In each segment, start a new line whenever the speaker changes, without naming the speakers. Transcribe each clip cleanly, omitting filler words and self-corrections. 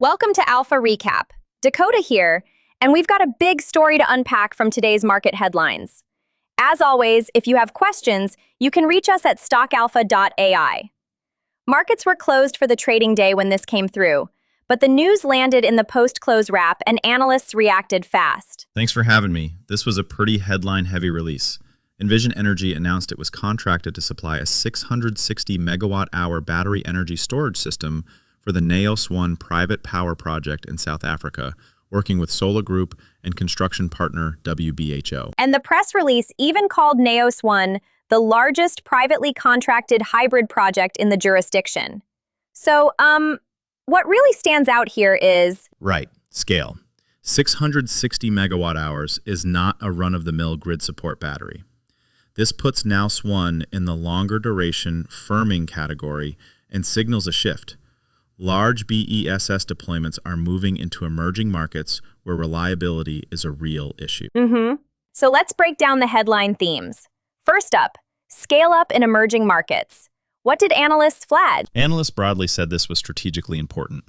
Welcome to Alpha Recap. Dakota here, and we've got a big story to unpack from today's market headlines. As always, if you have questions, you can reach us at stockalpha.ai. Markets were closed for the trading day when this came through, but the news landed in the post-close wrap and analysts reacted fast.
Thanks for having me. This was a pretty headline-heavy release. Envision Energy announced it was contracted to supply a 660 megawatt-hour battery energy storage system for the Naos 1 private power project in South Africa, working with SOLA Group and construction partner WBHO.
And the press release even called Naos 1 the largest privately contracted hybrid project in the jurisdiction. So, what really stands out here is...
Right, scale. 660 megawatt hours is not a run-of-the-mill grid support battery. This puts Naos 1 in the longer duration firming category and signals a shift. Large BESS deployments are moving into emerging markets where reliability is a real issue.
So let's break down the headline themes. First up, scale up in emerging markets. What did analysts flag?
Analysts broadly said this was strategically important.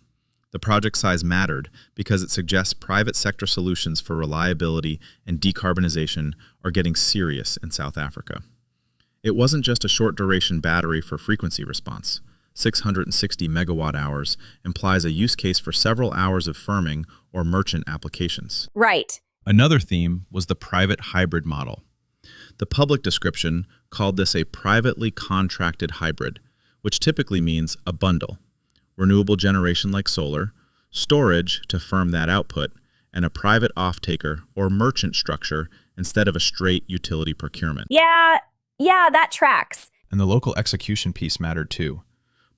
The project size mattered because it suggests private sector solutions for reliability and decarbonization are getting serious in South Africa. It wasn't just a short-duration battery for frequency response. 660 megawatt hours implies a use case for several hours of firming or merchant applications.
Right.
Another theme was the private hybrid model. The public description called this a privately contracted hybrid, which typically means a bundle. Renewable generation like solar, storage to firm that output, and a private off-taker or merchant structure instead of a straight utility procurement.
Yeah, that tracks.
And the local execution piece mattered too.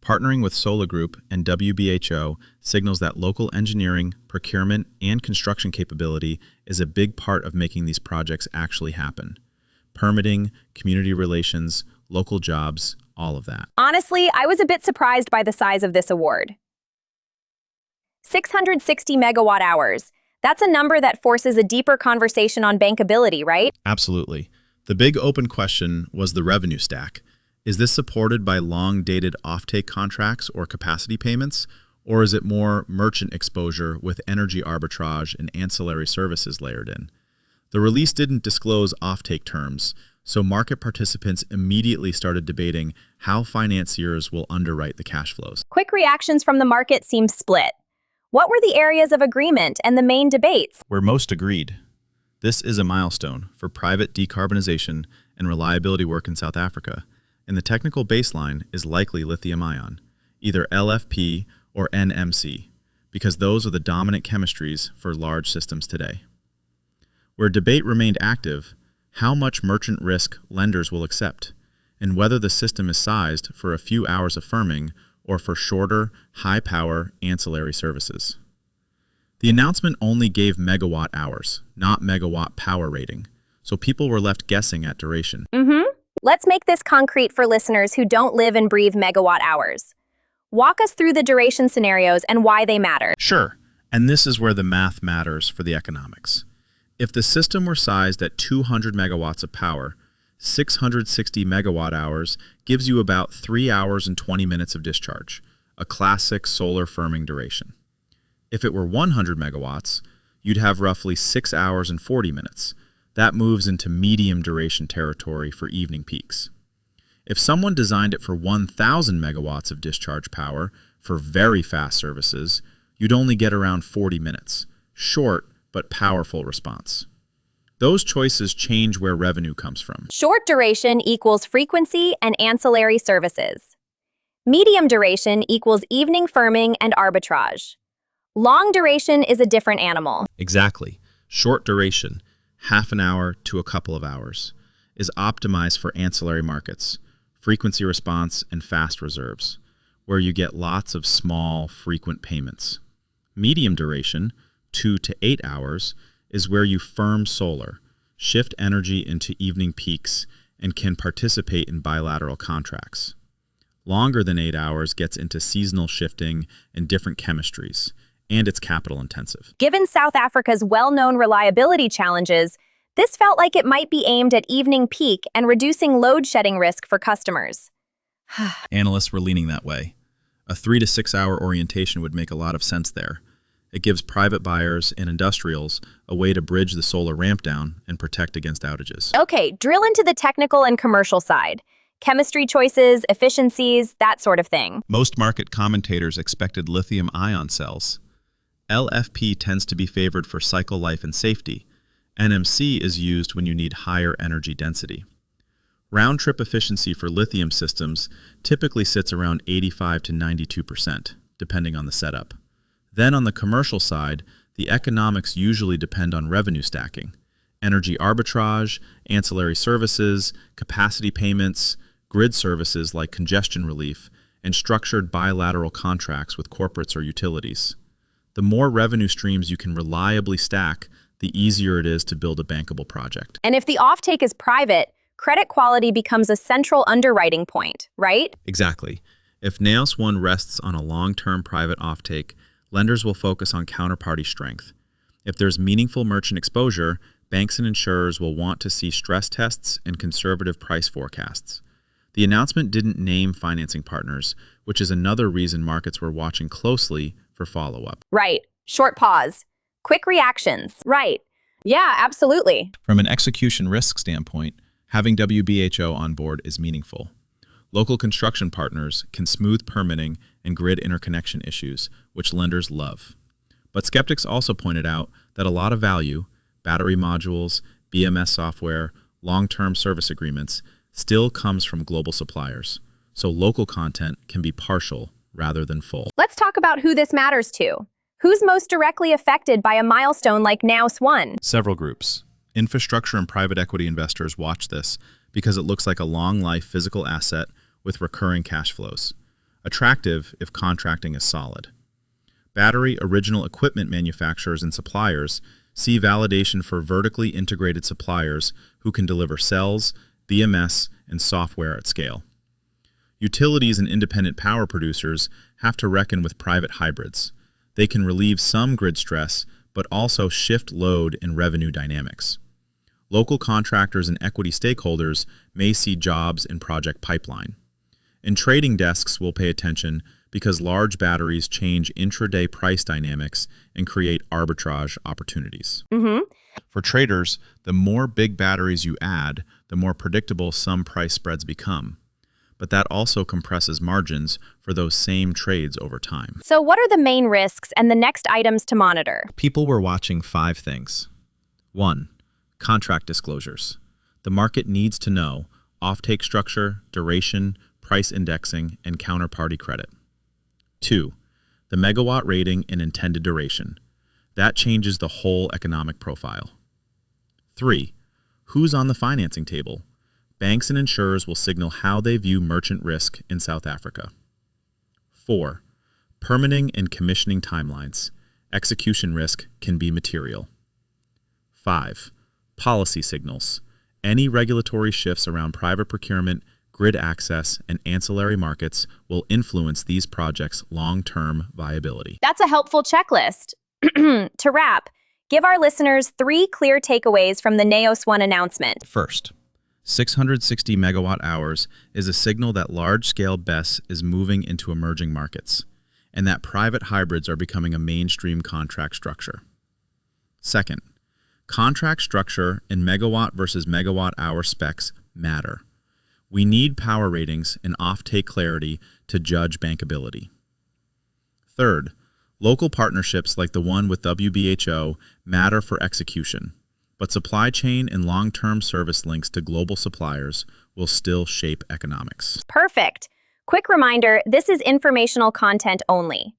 Partnering with SOLA Group and WBHO signals that local engineering, procurement, and construction capability is a big part of making these projects actually happen. Permitting, community relations, local jobs, all of that.
Honestly, I was a bit surprised by the size of this award. 660 megawatt hours. That's a number that forces a deeper conversation on bankability, right?
Absolutely. The big open question was the revenue stack. Is this supported by long-dated offtake contracts or capacity payments, or is it more merchant exposure with energy arbitrage and ancillary services layered in? The release didn't disclose offtake terms, so market participants immediately started debating how financiers will underwrite the cash flows.
Quick reactions from the market seemed split. What were the areas of agreement and the main debates?
We're most agreed. This is a milestone for private decarbonization and reliability work in South Africa, and the technical baseline is likely lithium-ion, either LFP or NMC, because those are the dominant chemistries for large systems today. Where debate remained active, how much merchant risk lenders will accept, and whether the system is sized for a few hours of firming or for shorter, high-power ancillary services. The announcement only gave megawatt hours, not megawatt power rating, so people were left guessing at duration.
Let's make this concrete for listeners who don't live and breathe megawatt hours. Walk us through the duration scenarios and why they matter.
Sure, and this is where the math matters for the economics. If the system were sized at 200 megawatts of power, 660 megawatt hours gives you about 3 hours and 20 minutes of discharge, a classic solar firming duration. If it were 100 megawatts, you'd have roughly 6 hours and 40 minutes. That moves into medium duration territory for evening peaks. If someone designed it for 1,000 megawatts of discharge power for very fast services, you'd only get around 40 minutes. Short, but powerful response. Those choices change where revenue comes from.
Short duration equals frequency and ancillary services. Medium duration equals evening firming and arbitrage. Long duration is a different animal.
Exactly. Short duration, half an hour to a couple of hours, is optimized for ancillary markets, frequency response, and fast reserves, where you get lots of small, frequent payments. Medium duration, 2 to 8 hours, is where you firm solar, shift energy into evening peaks, and can participate in bilateral contracts. Longer than 8 hours gets into seasonal shifting and different chemistries, and it's capital intensive.
Given South Africa's well-known reliability challenges, this felt like it might be aimed at evening peak and reducing load shedding risk for customers.
Analysts were leaning that way. A 3 to 6 hour orientation would make a lot of sense there. It gives private buyers and industrials a way to bridge the solar ramp down and protect against outages.
Okay, drill into the technical and commercial side. Chemistry choices, efficiencies, that sort of thing.
Most market commentators expected lithium-ion cells. LFP tends to be favored for cycle life and safety. NMC is used when you need higher energy density. Round-trip efficiency for lithium systems typically sits around 85 to 92%, depending on the setup. Then on the commercial side, the economics usually depend on revenue stacking, energy arbitrage, ancillary services, capacity payments, grid services like congestion relief, and structured bilateral contracts with corporates or utilities. The more revenue streams you can reliably stack, the easier it is to build a bankable project.
And if the offtake is private, credit quality becomes a central underwriting point, right?
Exactly. If Naos 1 rests on a long-term private offtake, lenders will focus on counterparty strength. If there's meaningful merchant exposure, banks and insurers will want to see stress tests and conservative price forecasts. The announcement didn't name financing partners, which is another reason markets were watching closely for follow-up.
Right. Short pause. Quick reactions. Right. Yeah, absolutely.
From an execution risk standpoint, having WBHO on board is meaningful. Local construction partners can smooth permitting and grid interconnection issues, which lenders love. But skeptics also pointed out that a lot of value, battery modules, BMS software, long-term service agreements, still comes from global suppliers, so local content can be partial rather than full.
Let's talk about who this matters to. Who's most directly affected by a milestone like Naos 1?
Several groups. Infrastructure and private equity investors watch this because it looks like a long-life physical asset with recurring cash flows. Attractive if contracting is solid. Battery original equipment manufacturers and suppliers see validation for vertically integrated suppliers who can deliver cells, BMS, and software at scale. Utilities and independent power producers have to reckon with private hybrids. They can relieve some grid stress, but also shift load and revenue dynamics. Local contractors and equity stakeholders may see jobs in project pipeline. And trading desks will pay attention because large batteries change intraday price dynamics and create arbitrage opportunities. For traders, the more big batteries you add, the more predictable some price spreads become. But that also compresses margins for those same trades over time.
So what are the main risks and the next items to monitor?
People were watching 5 things. 1. Contract disclosures. The market needs to know offtake structure, duration, price indexing, and counterparty credit. 2. The megawatt rating and intended duration. That changes the whole economic profile. 3. Who's on the financing table? Banks and insurers will signal how they view merchant risk in South Africa. 4. Permitting and commissioning timelines. Execution risk can be material. 5. Policy signals. Any regulatory shifts around private procurement, grid access, and ancillary markets will influence these projects' long-term viability.
That's a helpful checklist. To wrap, give our listeners 3 clear takeaways from the Naos 1 announcement.
First, 660 megawatt hours is a signal that large-scale BESS is moving into emerging markets, and that private hybrids are becoming a mainstream contract structure. Second, contract structure and megawatt versus megawatt hour specs matter. We need power ratings and offtake clarity to judge bankability. Third, local partnerships like the one with WBHO matter for execution, but supply chain and long-term service links to global suppliers will still shape economics.
Perfect. Quick reminder, this is informational content only.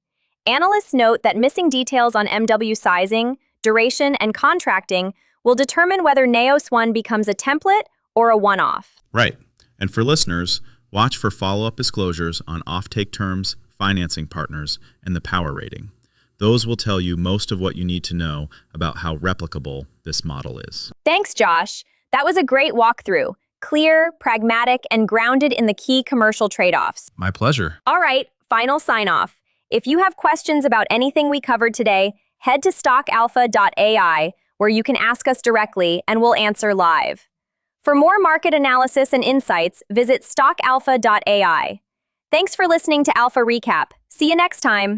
Analysts note that missing details on MW sizing, duration, and contracting will determine whether Naos 1 becomes a template or a one-off.
Right. And for listeners, watch for follow-up disclosures on offtake terms, financing partners, and the power rating. Those will tell you most of what you need to know about how replicable this model is.
Thanks, Josh. That was a great walkthrough. Clear, pragmatic, and grounded in the key commercial trade-offs.
My pleasure.
All right, final sign-off. If you have questions about anything we covered today, head to stockalpha.ai, where you can ask us directly and we'll answer live. For more market analysis and insights, visit stockalpha.ai. Thanks for listening to Alpha Recap. See you next time.